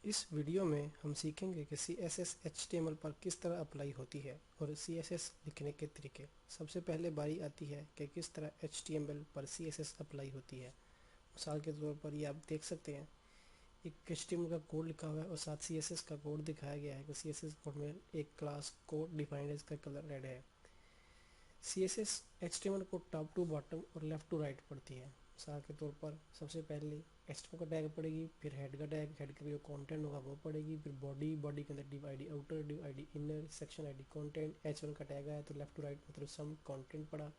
इस वीडियो में हम सीखेंगे कि CSS HTML पर किस तरह अप्लाई होती है और CSS लिखने के तरीके। सबसे पहले बारी आती है कि किस तरह HTML पर CSS अप्लाई होती है। मिसाल के तौर पर ये आप देख सकते हैं, एक HTML का कोड लिखा हुआ है और साथ CSS का कोड दिखाया गया है कि CSS कोड में एक क्लास कोड डिफाइंड है, इसका कलर रेड है। CSS HTML को टॉप टू बॉटम और लेफ़्ट टू राइट पढ़ती है। मिसाल के तौर पर सबसे पहले HTML का टैग पड़ेगी, फिर हेड का टैग, हेड का जो कंटेंट होगा वो पड़ेगी, फिर बॉडी के अंदर div id outer, div id inner, section id content. H1 का टैग आया तो लेफ्ट टू राइट मतलब सम कंटेंट पड़ा।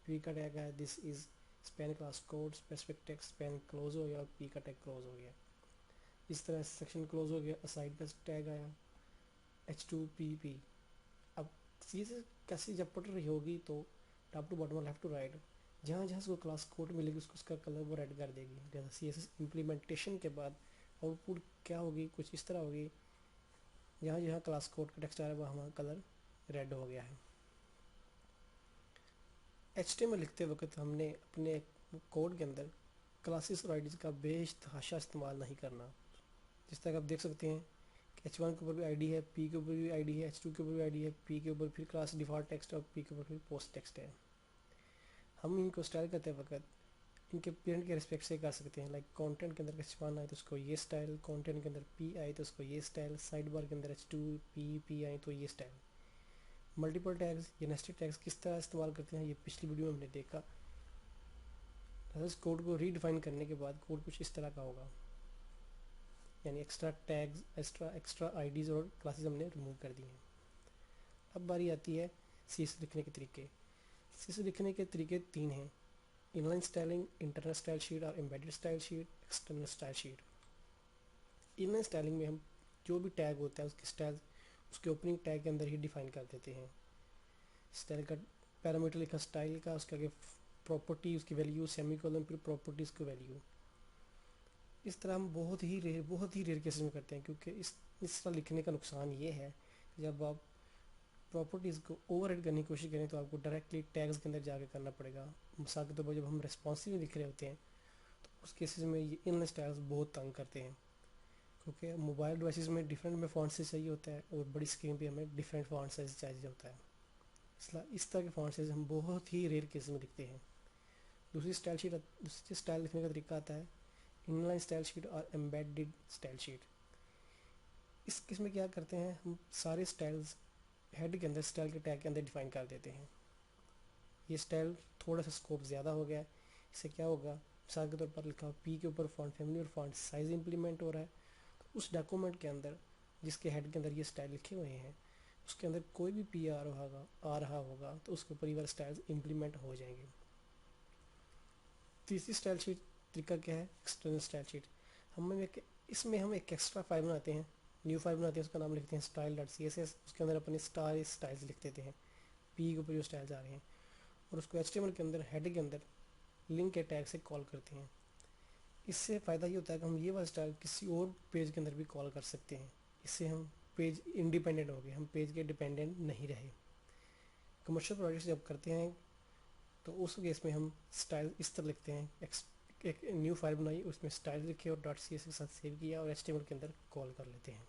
P का टैग आया this is span class code, specific text span close हो गया और P का टैग क्लोज हो गया। इस तरह सेक्शन क्लोज हो गया। असाइड का टैग आया H2PP। अब चीज़ कैसी जब पढ़ रही होगी तो टॉप टू बॉटम और लेफ्ट टू राइट जहाँ जहाँ उसको क्लास कोड मिलेगी उसको उसका कलर वो रेड कर देगी। जैसे CSS इम्प्लीमेंटेशन के बाद आउटपुट क्या होगी, कुछ इस तरह होगी, जहाँ जहाँ क्लास कोड का टेक्स्ट आ रहा है वहाँ कलर रेड हो गया है। HTML लिखते वक्त हमने अपने कोड के अंदर क्लासेस और आईडीज का बेतहाशा इस्तेमाल नहीं करना। जिस तरह आप देख सकते हैं कि H1 के ऊपर भी आईडी है, P के ऊपर भी आईडी है, H2 के ऊपर भी आईडी है, P के ऊपर फिर क्लास डिफ़ॉल्ट टेक्स्ट और P के ऊपर फिर पोस्ट टेक्स्ट है। हम इनको स्टाइल करते वक्त इनके पेरेंट के रिस्पेक्ट से कर सकते हैं। लाइक कंटेंट के अंदर H1 आए तो उसको ये स्टाइल, कंटेंट के अंदर P आए तो उसको ये स्टाइल, साइड बार के अंदर H2P आए तो ये स्टाइल। मल्टीपल टैग्स या नेस्टेड टैग्स किस तरह इस्तेमाल करते हैं ये पिछली वीडियो में हमने देखा। इस कोड को रीडिफाइन करने के बाद कोड कुछ इस तरह का होगा, यानी एक्स्ट्रा टैग्स, एक्स्ट्रा आईडीज़ और क्लासेस हमने रिमूव कर दी हैं। अब बारी आती है CSS लिखने के तरीके। CSS लिखने के तरीके तीन हैं: inline styling, internal style sheet और embedded style sheet, external style sheet. Inline styling में हम जो भी टैग होता है उसकी स्टाइल उसके ओपनिंग टैग के अंदर ही डिफाइन कर देते हैं। स्टाइल का पैरामीटर लिखा स्टाइल का, उसके आगे प्रॉपर्टी, उसकी वैल्यू, सेमीकोलन, फिर प्रॉपर्टीज़ की वैल्यू। इस तरह हम बहुत ही रेयर केसेस में करते हैं, क्योंकि इस तरह लिखने का नुकसान ये है कि जब आप प्रॉपर्टीज़ को ओवरराइड करने की कोशिश करें तो आपको डायरेक्टली टैग्स के अंदर जाके करना पड़ेगा। मिसाल के तौर पर जब हम रेस्पॉन्सिव लिख रहे होते हैं तो उस केसेस में ये इनलाइन स्टाइल्स बहुत तंग करते हैं, क्योंकि मोबाइल डिवाइसेस में डिफरेंट में फॉन्ट साइज चाहिए होता है और बड़ी स्क्रीन पे हमें डिफरेंट फॉन्ट साइज चाहिए होता है। इसलिए इस तरह के फॉन्ट साइज हम बहुत ही रेयर केसेस में लिखते हैं। दूसरी स्टाइल लिखने का तरीका आता है इनलाइन स्टाइल शीट और एम्बेडेड स्टाइल शीट। इस केस में क्या करते हैं, हम सारे स्टाइल्स हेड के अंदर स्टाइल के टैग के अंदर डिफाइन कर देते हैं। ये स्टाइल थोड़ा सा स्कोप ज़्यादा हो गया है। इससे क्या होगा, मिसाल के तौर पर लिखा हो P के ऊपर फॉन्ट फैमिली और फॉन्ट साइज इंप्लीमेंट हो रहा है, तो उस डॉक्यूमेंट के अंदर जिसके हेड के अंदर ये स्टाइल लिखे हुए हैं उसके अंदर कोई भी P आ रहा होगा तो उसके ऊपर ये वाले स्टाइल्स इंप्लीमेंट हो जाएंगे। तीसरी स्टाइल शीट तरीका क्या है, एक्सटर्नल स्टाइल शीट। इसमें हम एक एक्स्ट्रा फाइल बनाते हैं, न्यू फाइल बनाते हैं, उसका नाम लिखते हैं style.css। उसके अंदर अपने स्टाइल्स लिख देते हैं, P के ऊपर जो स्टाइल्स आ रहे हैं, और उसको HTML के अंदर हेड के अंदर लिंक के टैग से कॉल करते हैं। इससे फ़ायदा ये होता है कि हम ये वाला स्टाइल किसी और पेज के अंदर भी कॉल कर सकते हैं। इससे हम पेज इंडिपेंडेंट हो गए, हम पेज के डिपेंडेंट नहीं रहे। कमर्शियल प्रोजेक्ट्स जब करते हैं तो उस केस में हम स्टाइल इस तरह लिखते हैं, एक न्यू फाइल बनाई, उसमें स्टाइल लिखे और .css के साथ सेव किया और HTML के अंदर कॉल कर लेते हैं।